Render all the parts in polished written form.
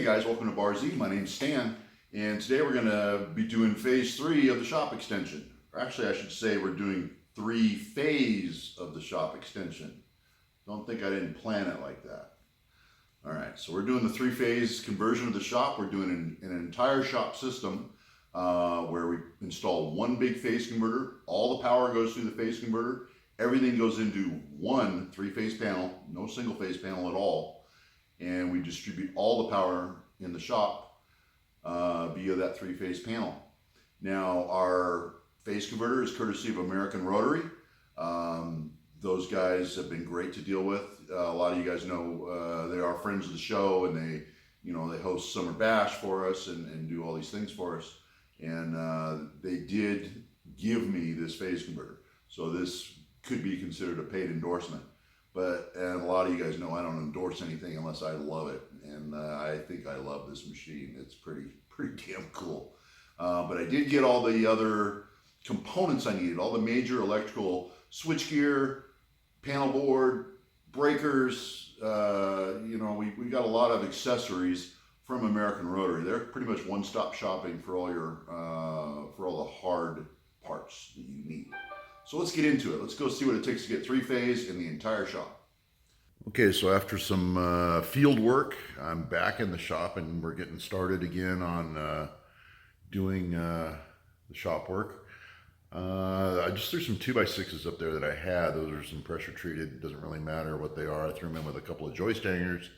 guys, welcome to Bar Z. My name's Stan, and today we're going to be doing phase 3 of the shop extension. Or actually, I should say we're doing 3 phase of the shop extension. Don't think I didn't plan it like that. All right, so we're doing the 3-phase conversion of the shop. We're doing an entire shop system where we install one big phase converter. All the power goes through the phase converter. Everything goes into one 3-phase panel, no single phase panel at all. And we distribute all the power in the shop via that 3-phase panel. Now, our phase converter is courtesy of American Rotary. Those guys have been great to deal with. A lot of you guys know they are friends of the show, and they host Summer Bash for us and do all these things for us. And they did give me this phase converter, so this could be considered a paid endorsement. And a lot of you guys know I don't endorse anything unless I love it, and I think I love this machine. It's pretty damn cool. But I did get all the other components I needed, all the major electrical switchgear, panel board, breakers. We got a lot of accessories from American Rotary. They're pretty much one-stop shopping for all your for all the hard parts that you need. So let's get into it. Let's go see what it takes to get 3-phase in the entire shop. Okay, so after some field work, I'm back in the shop and we're getting started again on doing the shop work. I just threw some 2x6s up there that I had. Those are some pressure treated. It doesn't really matter what they are. I threw them in with a couple of joist hangers.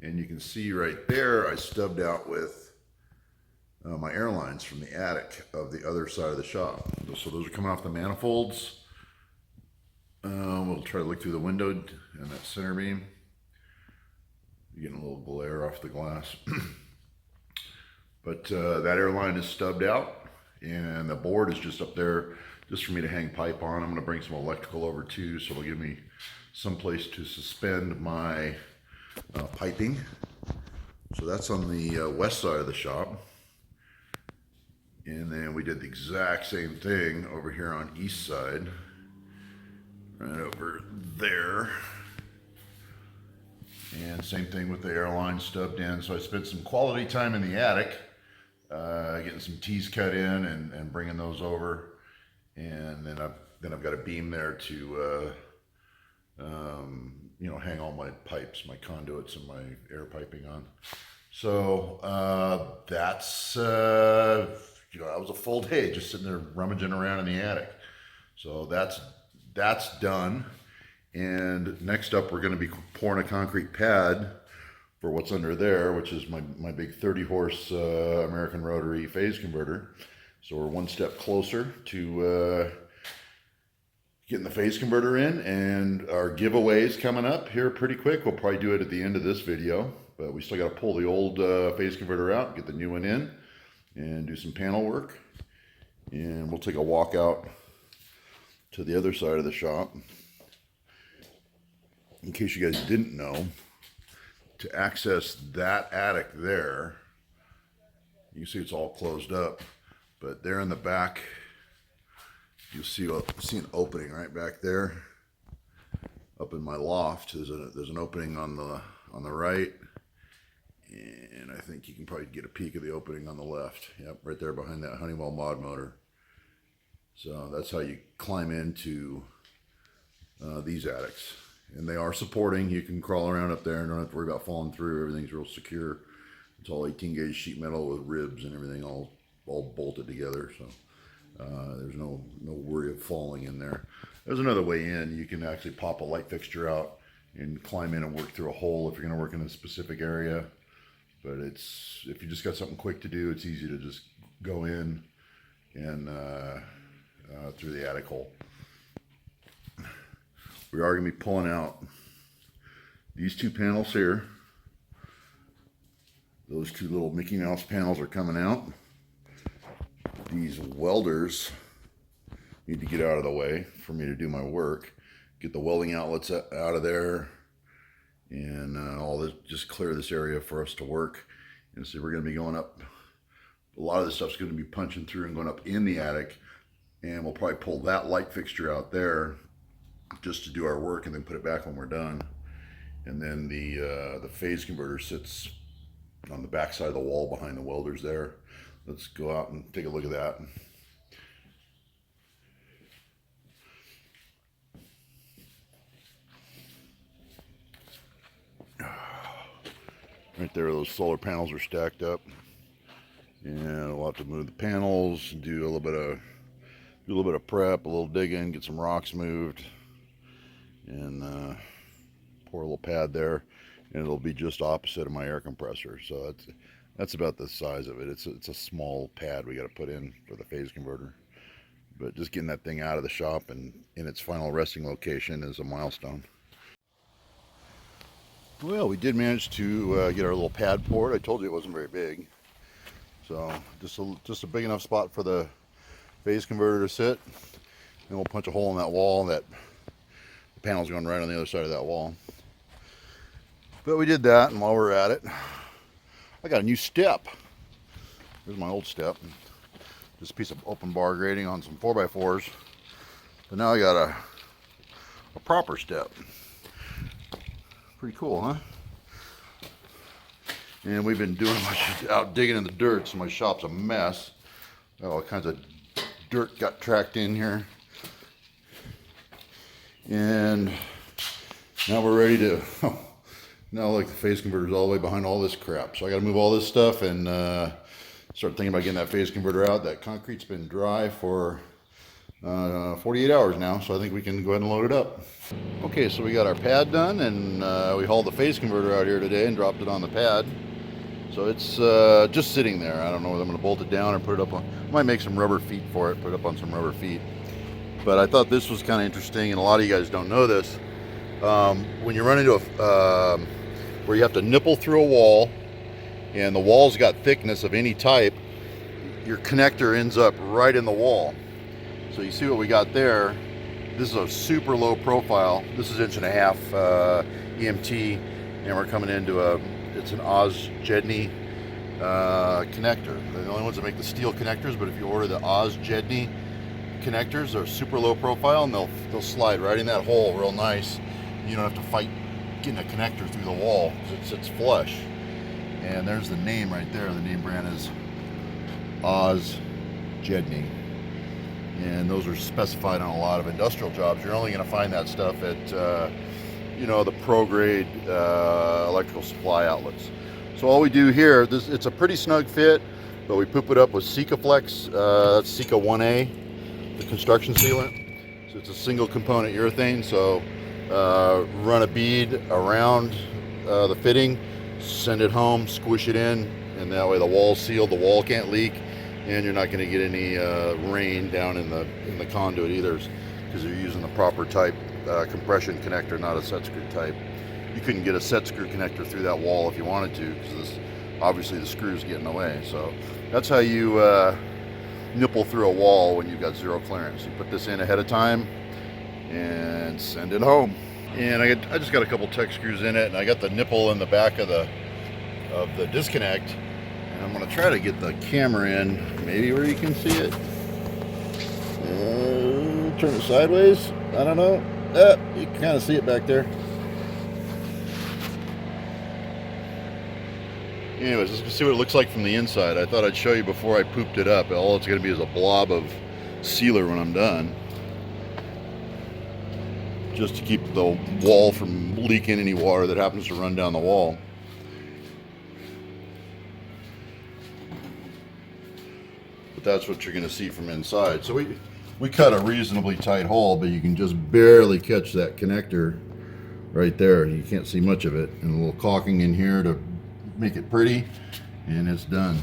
And you can see right there, I stubbed out with my air lines from the attic of the other side of the shop. So those are coming off the manifolds. We'll try to look through the window and that center beam. You're getting a little glare off the glass. But that air line is stubbed out, and the board is just up there just for me to hang pipe on. I'm going to bring some electrical over too, so it'll give me some place to suspend my piping. So that's on the west side of the shop. And then we did the exact same thing over here on east side, right over there. And same thing with the airline stubbed in. So I spent some quality time in the attic, getting some T's cut in and bringing those over. And then I've got a beam there to hang all my pipes, my conduits, and my air piping on. So that was a full day just sitting there rummaging around in the attic. So that's done. And next up, we're going to be pouring a concrete pad for what's under there, which is my big 30-horse American Rotary phase converter. So we're one step closer to getting the phase converter in, and our giveaways coming up here pretty quick. We'll probably do it at the end of this video, but we still got to pull the old phase converter out, get the new one in, and do some panel work. And we'll take a walk out to the other side of the shop. In case you guys didn't know, to access that attic there, you can see it's all closed up, but there in the back, you'll see an opening right back there. Up in my loft, there's an opening on the right, and I think you can probably get a peek of the opening on the left. Yep, right there behind that Honeywell mod motor. So that's how you climb into these attics. And they are supporting. You can crawl around up there and don't have to worry about falling through. Everything's real secure. It's all 18-gauge sheet metal with ribs and everything all bolted together. So there's no worry of falling in there. There's another way in. You can actually pop a light fixture out and climb in and work through a hole if you're going to work in a specific area. But if you just got something quick to do, it's easy to just go in and through the attic hole. We are going to be pulling out these 2 panels here. Those 2 little Mickey Mouse panels are coming out. These welders need to get out of the way for me to do my work. Get the welding outlets out of there, and all this, just clear this area for us to work. And so we're going to be going up. A lot of this stuff's going to be punching through and going up in the attic, and we'll probably pull that light fixture out there just to do our work and then put it back when we're done. And then the phase converter sits on the back side of the wall behind the welders there. Let's go out and take a look at that. Right there, those solar panels are stacked up, and we'll have to move the panels, do a little bit of prep, a little digging, get some rocks moved, and pour a little pad there, and it'll be just opposite of my air compressor. So that's about the size of it. It's a small pad we got to put in for the phase converter, but just getting that thing out of the shop and in its final resting location is a milestone. Well, we did manage to get our little pad poured. I told you it wasn't very big, so just a big enough spot for the phase converter to sit. Then we'll punch a hole in that wall. That the panel's going right on the other side of that wall. But we did that, and while we're at it, I got a new step. Here's my old step. Just a piece of open bar grating on some 4x4s. But now I got a proper step. Pretty cool, huh? And we've been doing out digging in the dirt, so my shop's a mess. All kinds of dirt got tracked in here. And now we're ready to, now like the phase converter's all the way behind all this crap. So I gotta move all this stuff and start thinking about getting that phase converter out. That concrete's been dry for 48 hours now, so I think we can go ahead and load it up. Okay, so we got our pad done, and we hauled the phase converter out here today and dropped it on the pad. So it's just sitting there. I don't know whether I'm going to bolt it down or put it up on, I might make some rubber feet for it, put it up on some rubber feet. But I thought this was kind of interesting, and a lot of you guys don't know this. When you run into where you have to nipple through a wall, and the wall's got thickness of any type, your connector ends up right in the wall. So you see what we got there. This is a super low profile. This is 1.5 EMT, and we're coming into it's an Oz Jedney connector. They're the only ones that make the steel connectors, but if you order the Oz Jedney connectors, they're super low profile, and they'll slide right in that hole real nice. You don't have to fight getting a connector through the wall because it sits flush. And there's the name right there. The name brand is Oz Jedney. And those are specified on a lot of industrial jobs. You're only going to find that stuff at, the pro-grade electrical supply outlets. So all we do here, it's a pretty snug fit, but we poop it up with Sikaflex. That's Sika 1A, the construction sealant. So it's a single component urethane. So run a bead around the fitting, send it home, squish it in, and that way the wall's sealed, the wall can't leak. And you're not going to get any rain down in the conduit either, because you're using the proper type compression connector, not a set screw type. You couldn't get a set screw connector through that wall if you wanted to, because obviously the screws get in the way. So that's how you nipple through a wall when you've got zero clearance. You put this in ahead of time and send it home. And I just got a couple Tech screws in it, and I got the nipple in the back of the disconnect. And I'm going to try to get the camera in, maybe where you can see it. Turn it sideways. I don't know. You can kind of see it back there. Anyways, let's see what it looks like from the inside. I thought I'd show you before I pooped it up. All it's going to be is a blob of sealer when I'm done, just to keep the wall from leaking any water that happens to run down the wall. That's what you're going to see from inside. So we cut a reasonably tight hole, but you can just barely catch that connector right there. You can't see much of it, and a little caulking in here to make it pretty, and it's done.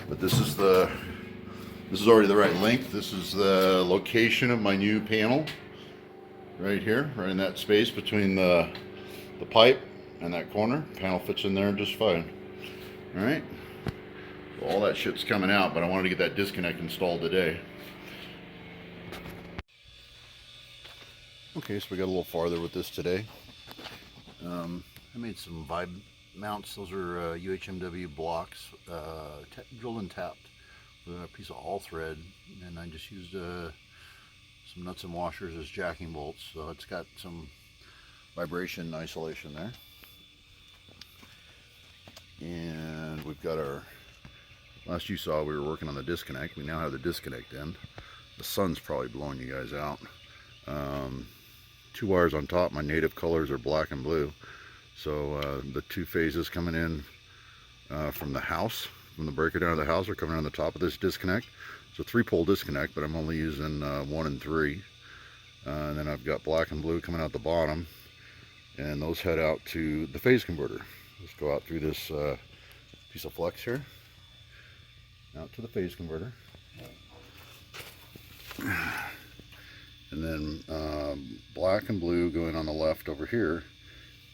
But this is already the right length. This is the location of my new panel right here, right in that space between the pipe and that corner. Panel fits in there just fine. All right. All that shit's coming out, but I wanted to get that disconnect installed today. Okay, so we got a little farther with this today. I made some vibe mounts. Those are UHMW blocks, drilled and tapped with a piece of all thread, and I just used some nuts and washers as jacking bolts, so it's got some vibration isolation there. And we've got our, last you saw we were working on the disconnect. We now have the disconnect end. The sun's probably blowing you guys out. 2 wires on top. My native colors are black and blue. So the 2 phases coming in from the house, from the breaker down to the house, are coming on the top of this disconnect. It's a 3-pole disconnect, but I'm only using 1 and 3. And then I've got black and blue coming out the bottom, and those head out to the phase converter. Let's go out through this piece of flex here, out to the phase converter. And then black and blue going on the left over here,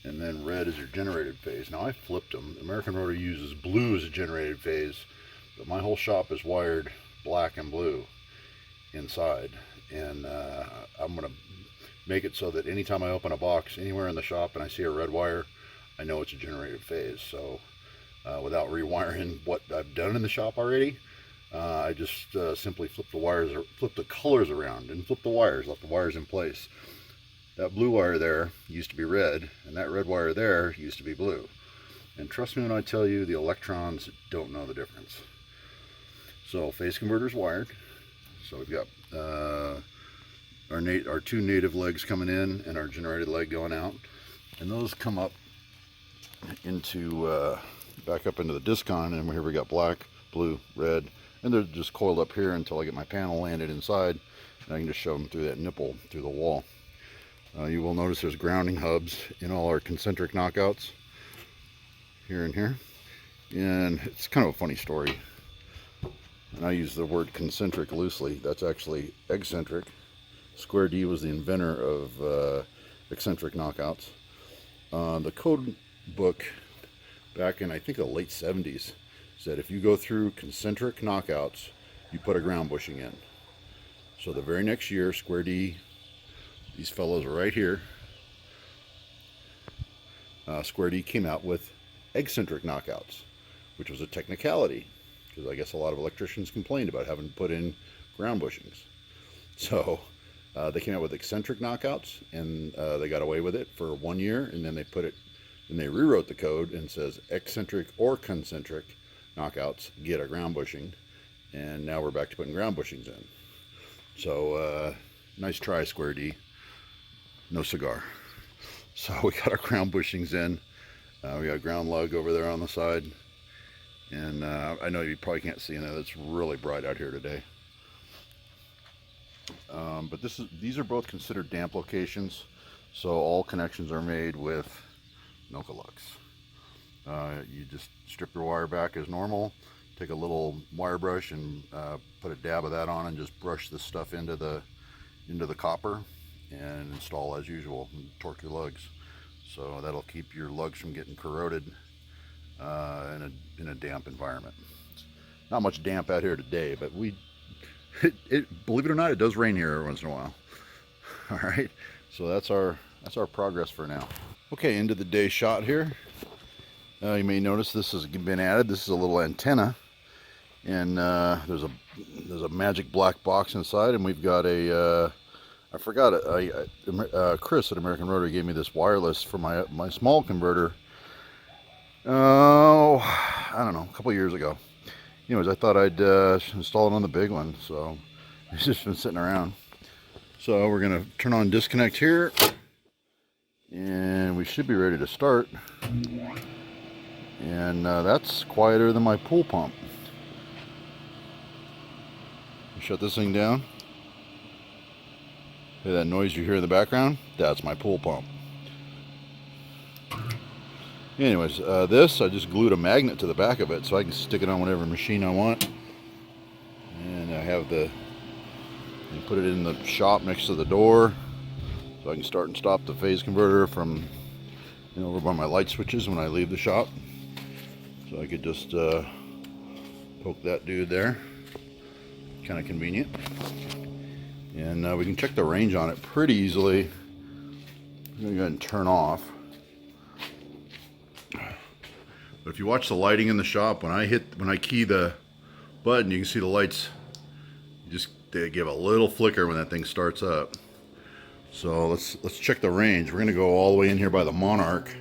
and then red is your generated phase. Now I flipped them. American Rotor uses blue as a generated phase, but my whole shop is wired black and blue inside, and I'm going to make it so that anytime I open a box anywhere in the shop and I see a red wire, I know it's a generated phase. So without rewiring what I've done in the shop already, I just simply flip the wires, or flip the colors around and flip the wires, left the wires in place. That blue wire there used to be red, and that red wire there used to be blue. And trust me when I tell you, the electrons don't know the difference. So phase converter's wired. So we've got our 2 native legs coming in and our generated leg going out. And those come up into, back up into the discon, and here we got black, blue, red, and they're just coiled up here until I get my panel landed inside, and I can just shove them through that nipple, through the wall. You will notice there's grounding hubs in all our concentric knockouts, here and here. And it's kind of a funny story. And I use the word concentric loosely. That's actually eccentric. Square D was the inventor of eccentric knockouts. The code book back in, I think, the late 70s said if you go through concentric knockouts, you put a ground bushing in. So the very next year, Square D, these fellows right here, Square D came out with eccentric knockouts, which was a technicality, because I guess a lot of electricians complained about having to put in ground bushings. So they came out with eccentric knockouts, and they got away with it for 1 year, and then they rewrote the code and says eccentric or concentric knockouts get a ground bushing, and now we're back to putting ground bushings in. So nice try, Square D. No cigar. So we got our ground bushings in. We got a ground lug over there on the side, and I know you probably can't see in it. It's really bright out here today. But these are both considered damp locations, so all connections are made with Nokalux. You just strip your wire back as normal, take a little wire brush and put a dab of that on, and just brush this stuff into the copper, and install as usual, and torque your lugs. So that'll keep your lugs from getting corroded in a damp environment. Not much damp out here today, but believe it or not, it does rain here every once in a while. All right, so that's our progress for now. Okay, into the day shot here. You may notice this has been added. This is a little antenna, and there's a magic black box inside, and we've got a I forgot it. Chris at American Rotor gave me this wireless for my small converter. Oh, I don't know, a couple years ago. Anyways, I thought I'd install it on the big one, so it's just been sitting around. So we're gonna turn on disconnect here, and we should be ready to start. And that's quieter than my pool pump. Shut this thing down. Hear that noise you hear in the background? That's my pool pump. Anyways, this, I just glued a magnet to the back of it so I can stick it on whatever machine I want. And I have put it in the shop next to the door, so I can start and stop the phase converter from over by my light switches when I leave the shop. So I could just poke that dude there. Kind of convenient. And we can check the range on it pretty easily. I'm going to go ahead and turn off. But if you watch the lighting in the shop, when I key the button, you can see the lights they give a little flicker when that thing starts up. So let's check the range. We're going to go all the way in here by the Monarch.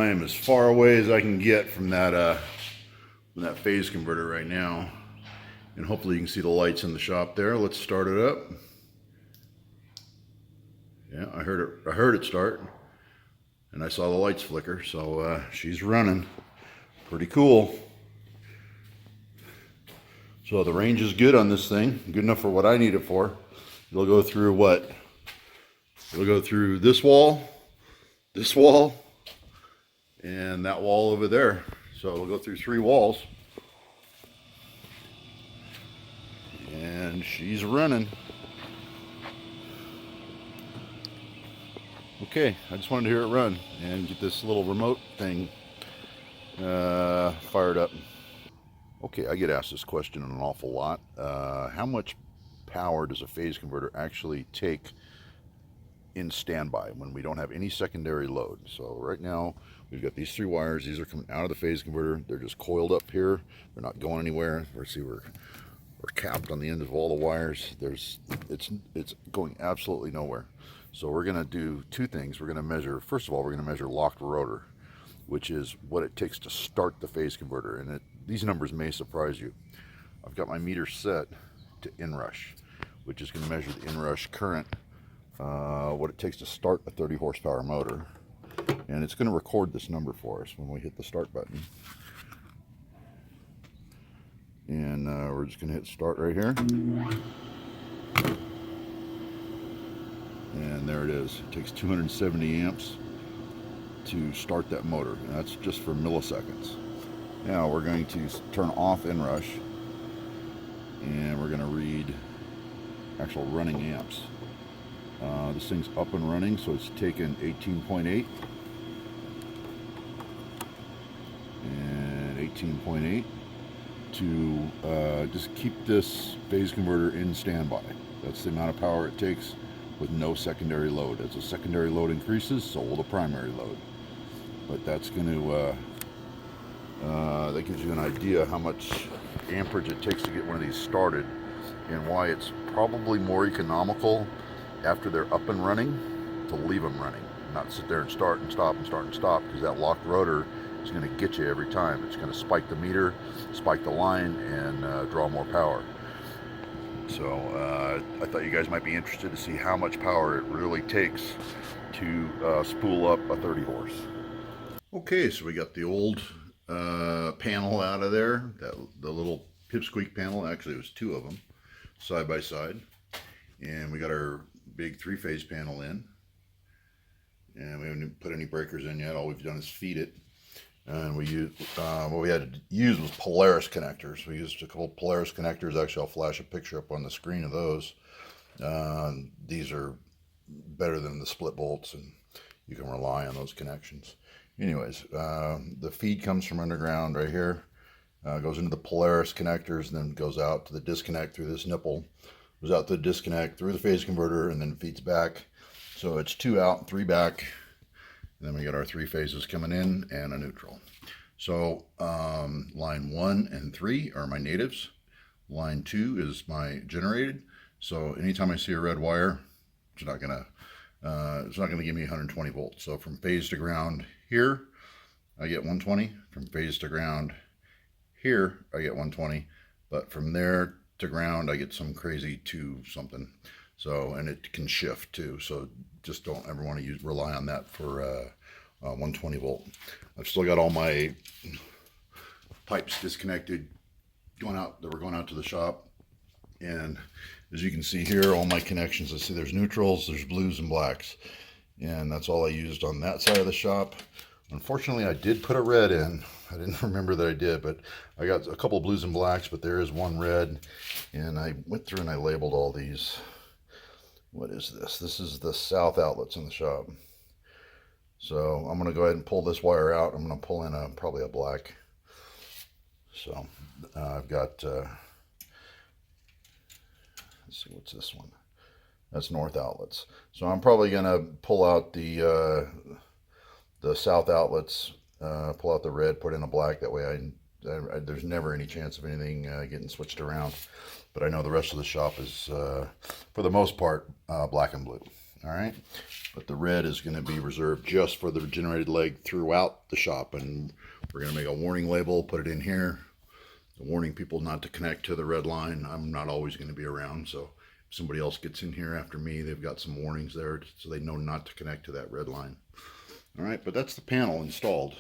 I am as far away as I can get from that phase converter right now. And hopefully you can see the lights in the shop there. Let's start it up. Yeah, I heard it start. And I saw the lights flicker, so she's running. Pretty cool. So the range is good on this thing, good enough for what I need it for. It'll go through what? It'll go through this wall, and that wall over there. So it'll go through 3 walls. And she's running. Okay, I just wanted to hear it run and get this little remote thing fired up. Okay, I get asked this question an awful lot. How much power does a phase converter actually take in standby when we don't have any secondary load? So right now we've got these 3 wires. These are coming out of the phase converter. They're just coiled up here. They're not going anywhere. We're capped on the end of all the wires. It's going absolutely nowhere. So we're going to do 2 things. We're going to measure, first of all, we're going to measure locked rotor, which is what it takes to start the phase converter. And these numbers may surprise you. I've got my meter set to inrush, which is going to measure the inrush current, what it takes to start a 30 horsepower motor. And it's going to record this number for us when we hit the start button. And we're just going to hit start right here. And there it is. It takes 270 amps to start that motor. And that's just for milliseconds. Now we're going to turn off inrush, and we're going to read actual running amps. This thing's up and running, so it's taken 18.8 and 18.8 to just keep this phase converter in standby. That's the amount of power it takes with no secondary load. As the secondary load increases, so will the primary load. But that's going to that gives you an idea how much amperage it takes to get one of these started, and why it's probably more economical after they're up and running to leave them running, not sit there and start and stop and start and stop, because that locked rotor is going to get you every time. It's going to spike the meter, spike the line, and draw more power. So I thought you guys might be interested to see how much power it really takes to spool up a 30 horse. Okay, so we got the old panel out of there, the little pipsqueak panel. Actually, it was 2 of them side by side, and we got our big 3-phase panel in, and we haven't put any breakers in yet. All we've done is feed it, and we used what we had to use was Polaris connectors. We used a couple Polaris connectors. Actually, I'll flash a picture up on the screen of those. These are better than the split bolts, and you can rely on those connections. Anyways, the feed comes from underground right here, goes into the Polaris connectors, and then goes out to the disconnect through this nipple, goes out to the disconnect through the phase converter, and then feeds back. So it's 2 out, 3 back, and then we got our 3 phases coming in and a neutral. So line 1 and 3 are my natives. Line 2 is my generated. So anytime I see a red wire, it's not gonna give me 120 volts. So from phase to ground here, I get 120. From phase to ground here, I get 120. But from there to ground, I get some crazy 2 something. So, and it can shift too. So just don't ever want to rely on that for 120 volt. I've still got all my pipes disconnected that were going out to the shop. And as you can see here, all my connections, I see there's neutrals, there's blues and blacks. And that's all I used on that side of the shop. Unfortunately, I did put a red in. I didn't remember that I did, but I got a couple blues and blacks, but there is 1 red. And I went through and I labeled all these. What is this? This is the south outlets in the shop. So I'm going to go ahead and pull this wire out. I'm going to pull in probably a black. So I've got, let's see, what's this one? That's north outlets. So I'm probably going to pull out the south outlets, pull out the red, put in a black. That way there's never any chance of anything getting switched around. But I know the rest of the shop is, for the most part, black and blue. All right, but the red is going to be reserved just for the regenerated leg throughout the shop, and we're going to make a warning label, put it in here, warning people not to connect to the red line. I'm not always going to be around, so if somebody else gets in here after me, they've got some warnings there so they know not to connect to that red line. All right, but that's the panel installed.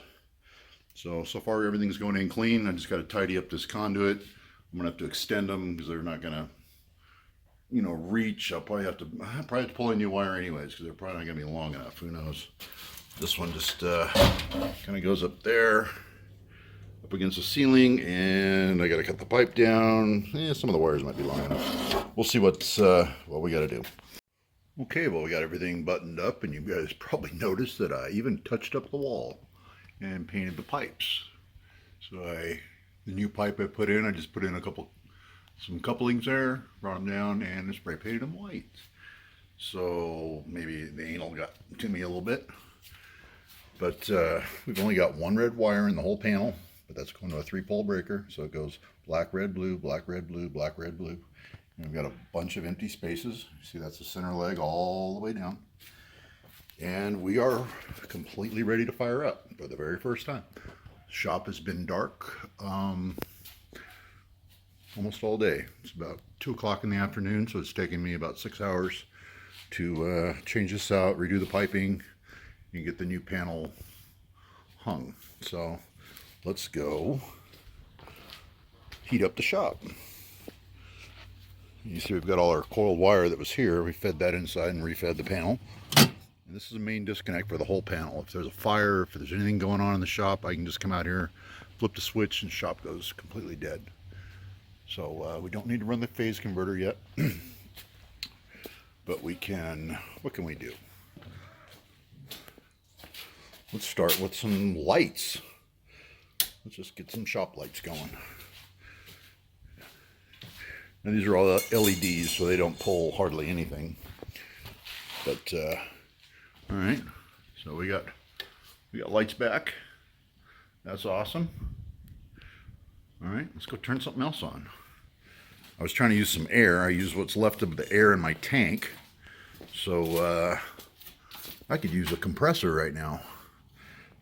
So far everything's going in clean. I just got to tidy up this conduit. I'm going to have to extend them because they're not going to, you know, reach. I'll probably have to pull a new wire anyways because they're probably not going to be long enough. Who knows? This one just kind of goes up there, up against the ceiling, and I got to cut the pipe down. Some of the wires might be long enough. We'll see what we got to do. Okay, well, we got everything buttoned up, and you guys probably noticed that I even touched up the wall and painted the pipes. So the new pipe I put in, I just put in some couplings there, brought them down, and spray painted them white. So maybe the anal got to me a little bit. But we've only got one red wire in the whole panel, but that's going to a 3-pole breaker. So it goes black, red, blue, black, red, blue, black, red, blue. And we've got a bunch of empty spaces. You see that's the center leg all the way down. And we are completely ready to fire up for the very first time. Shop has been dark almost all day. It's about 2 o'clock in the afternoon, so it's taking me about 6 hours to change this out, redo the piping, and get the new panel hung. So let's go heat up the shop. You see we've got all our coiled wire that was here. We fed that inside and refed the panel. And this is the main disconnect for the whole panel. If there's a fire, if there's anything going on in the shop, I can just come out here, flip the switch, and the shop goes completely dead. So we don't need to run the phase converter yet. But we can, what can we do? Let's start with some lights. Let's just get some shop lights going. Now these are all LEDs, so they don't pull hardly anything. But all right, so we got lights back. That's awesome. All right, let's go turn something else on. I was trying to use some air. I used what's left of the air in my tank. So I could use a compressor right now.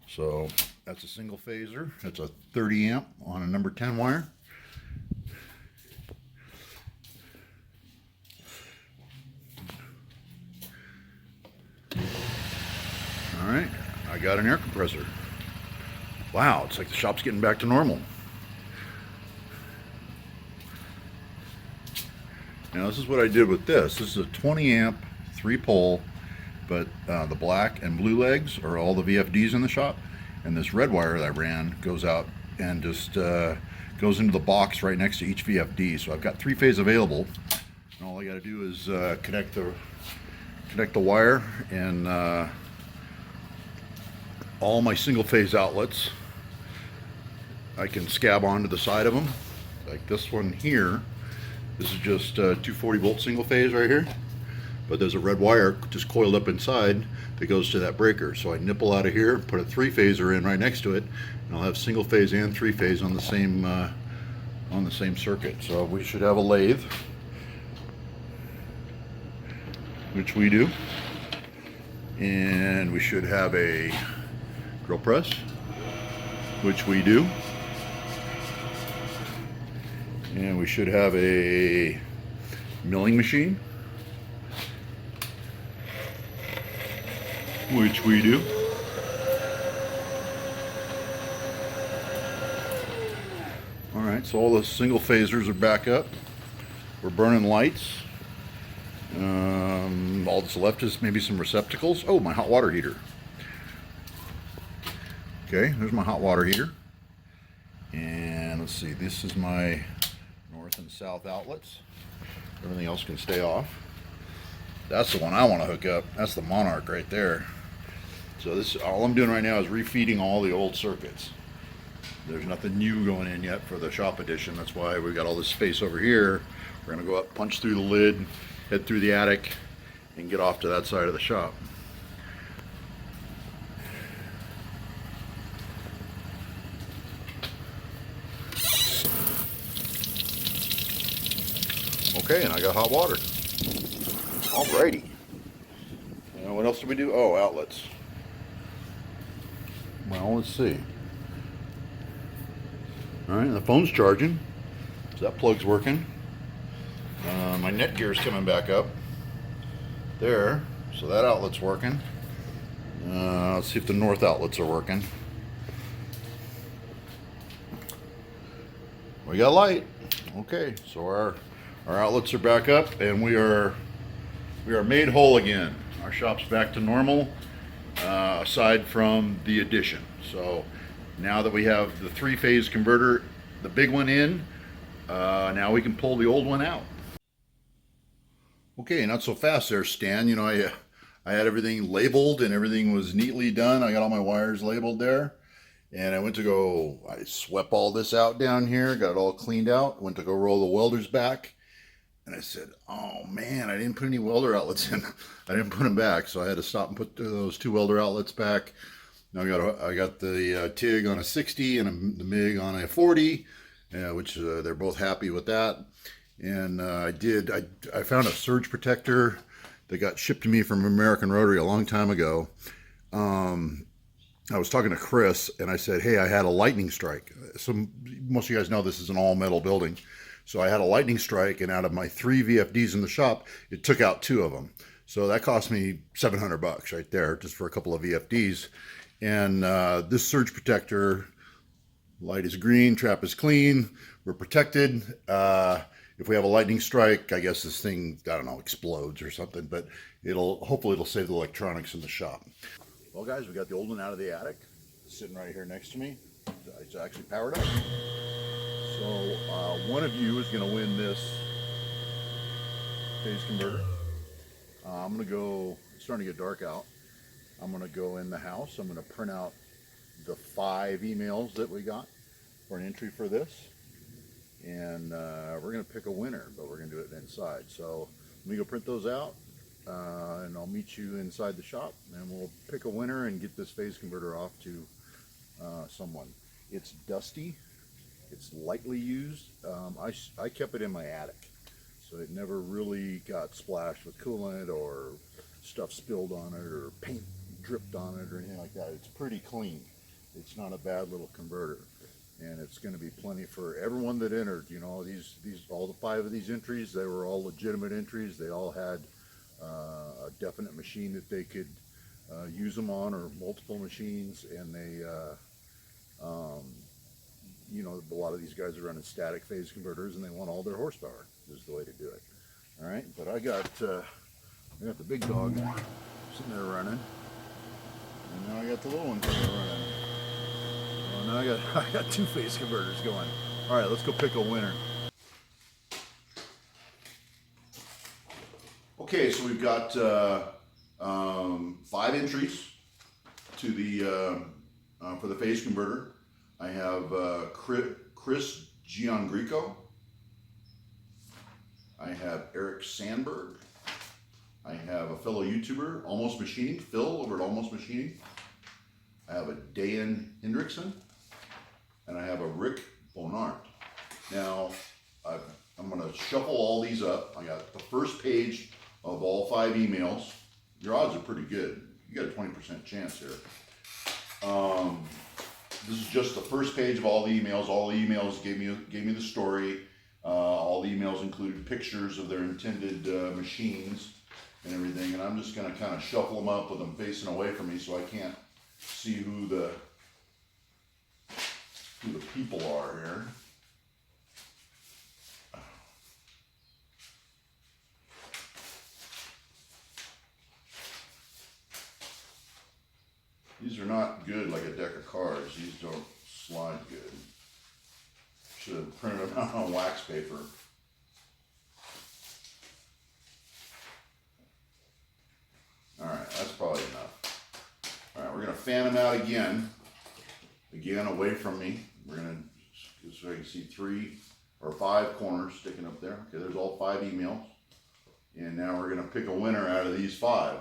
So that's a single phaser. That's a 30 amp on a number 10 wire. All right, I got an air compressor. Wow, it's like the shop's getting back to normal. Now this is what I did with this. This is a 20 amp, 3-pole, but the black and blue legs are all the VFDs in the shop, and this red wire that I ran goes out and just goes into the box right next to each VFD. So I've got 3-phase available, and all I got to do is connect the wire and all my single-phase outlets. I can scab onto the side of them, like this one here. This is just 240-volt single-phase right here, but there's a red wire just coiled up inside that goes to that breaker. So I nipple out of here, put a 3-phaser in right next to it, and I'll have single-phase and 3-phase on the same circuit. So we should have a lathe, which we do, and we should have a drill press, which we do, and we should have a milling machine, which we do. All right, so all the single phasers are back up. We're burning lights. All that's left is maybe some receptacles. Oh, my hot water heater. Okay, there's my hot water heater. And let's see, this is my north and south outlets. Everything else can stay off. That's the one I want to hook up. That's the Monarch right there. So this, all I'm doing right now is refeeding all the old circuits. There's nothing new going in yet for the shop edition. That's why we got all this space over here. We're gonna go up, punch through the lid, head through the attic, and get off to that side of the shop. Okay, and I got hot water. Alrighty. What else did we do? Oh, outlets. Well, let's see. All right, the phone's charging, so that plug's working. My Netgear's coming back up there, so that outlet's working. Let's see if the north outlets are working. We got light. Okay, so our outlets are back up, and we are made whole again. Our shop's back to normal, aside from the addition. So now that we have the three-phase converter, the big one in, now we can pull the old one out. Okay, not so fast there, Stan. You know, I had everything labeled and everything was neatly done. I got all my wires labeled there. And I swept all this out down here, got it all cleaned out, went to go roll the welders back. And I said, oh man, I didn't put any welder outlets in. I didn't put them back, so I had to stop and put those two welder outlets back. Now I got the TIG on a 60 and the MIG on a 40, which they're both happy with that. And I found a surge protector that got shipped to me from American Rotary a long time ago. I was talking to Chris and I said, hey, I had a lightning strike. Most of you guys know this is an all metal building. So I had a lightning strike, and out of my 3 VFDs in the shop, it took out 2 of them. So that cost me $700 right there, just for a couple of VFDs. And this surge protector, light is green, trap is clean, we're protected. If we have a lightning strike, I guess this thing, I don't know, explodes or something, but hopefully it'll save the electronics in the shop. Well guys, we got the old one out of the attic, sitting right here next to me. It's actually powered up. So one of you is going to win this phase converter. I'm going to go, it's starting to get dark out. I'm going to go in the house. I'm going to print out the 5 emails that we got for an entry for this. And we're going to pick a winner, but we're going to do it inside. So let me go print those out, and I'll meet you inside the shop, and we'll pick a winner and get this phase converter off to someone. It's dusty. It's lightly used. I kept it in my attic, so it never really got splashed with coolant or stuff spilled on it or paint dripped on it or anything like that. It's pretty clean. It's not a bad little converter, and it's going to be plenty for everyone that entered. You know, all the 5 of these entries, they were all legitimate entries. They all had a definite machine that they could use them on, or multiple machines, and they you know, a lot of these guys are running static phase converters and they want all their horsepower. This is the way to do it. All right, but I got the big dog sitting there running, and now I got the little one sitting there running. Well, now I got 2 phase converters going. All right, let's go pick a winner. Okay, so we've got 5 entries to the for the phase converter. I have Chris Giangrico. I have Eric Sandberg. I have a fellow YouTuber, Almost Machining, Phil over at Almost Machining. I have a Dan Hendrickson, and I have a Rick Bonart. Now, I'm going to shuffle all these up. I got the first page of all 5 emails. Your odds are pretty good. You got a 20% chance here. This is just the first page of all the emails. All the emails gave me the story. All the emails included pictures of their intended machines and everything. And I'm just going to kind of shuffle them up with them facing away from me, so I can't see who the people are here. These are not good like a deck of cards. These don't slide good. Should have printed them out on wax paper. Alright, that's probably enough. Alright, we're going to fan them out again. Again, away from me. We're going to, so I can see 3 or 5 corners sticking up there. Okay, there's all 5 emails. And now we're going to pick a winner out of these 5.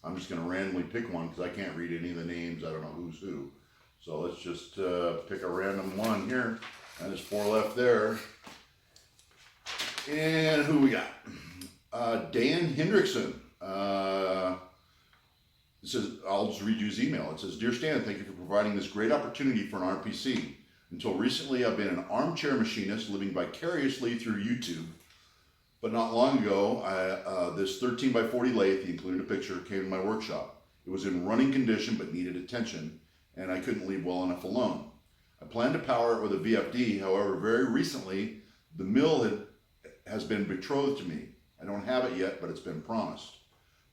I'm just going to randomly pick one because I can't read any of the names. I don't know who's who. So let's just pick a random one here. And there's 4 left there. And who we got? Dan Hendrickson. It says, I'll just read you his email. It says, Dear Stan, thank you for providing this great opportunity for an RPC. Until recently, I've been an armchair machinist living vicariously through YouTube. But not long ago, this 13 by 40 lathe, he included a picture, came to my workshop. It was in running condition but needed attention, and I couldn't leave well enough alone. I planned to power it with a VFD, however, very recently, the mill has been betrothed to me. I don't have it yet, but it's been promised.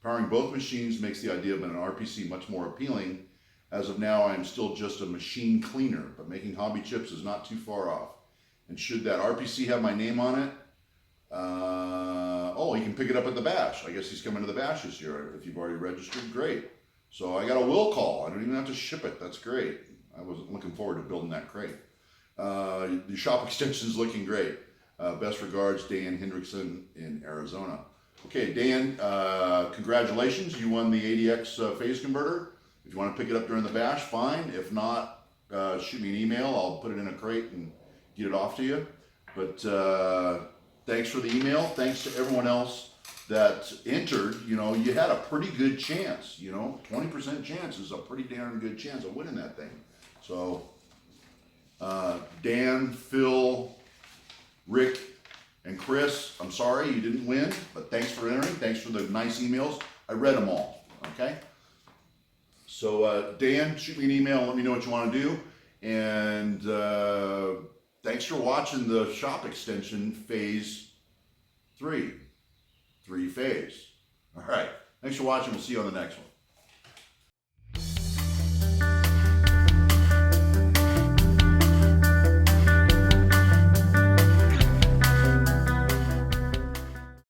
Powering both machines makes the idea of an RPC much more appealing. As of now, I am still just a machine cleaner, but making hobby chips is not too far off. And should that RPC have my name on it, oh, he can pick it up at the bash. I guess he's coming to the bash this year. If you've already registered, great. So I got a will call. I don't even have to ship it. That's great. I was looking forward to building that crate. The shop extension is looking great. Best regards, Dan Hendrickson in Arizona. Okay, Dan, congratulations. You won the ADX phase converter. If you want to pick it up during the bash, fine. If not, shoot me an email. I'll put it in a crate and get it off to you. But thanks for the email. Thanks to everyone else that entered. You know, you had a pretty good chance. You know, 20% chance is a pretty darn good chance of winning that thing. So, Dan, Phil, Rick, and Chris, I'm sorry you didn't win, but thanks for entering. Thanks for the nice emails. I read them all, okay? So, Dan, shoot me an email and let me know what you want to do. And thanks for watching the shop extension phase 3. 3 phase. All right. Thanks for watching. We'll see you on the next one.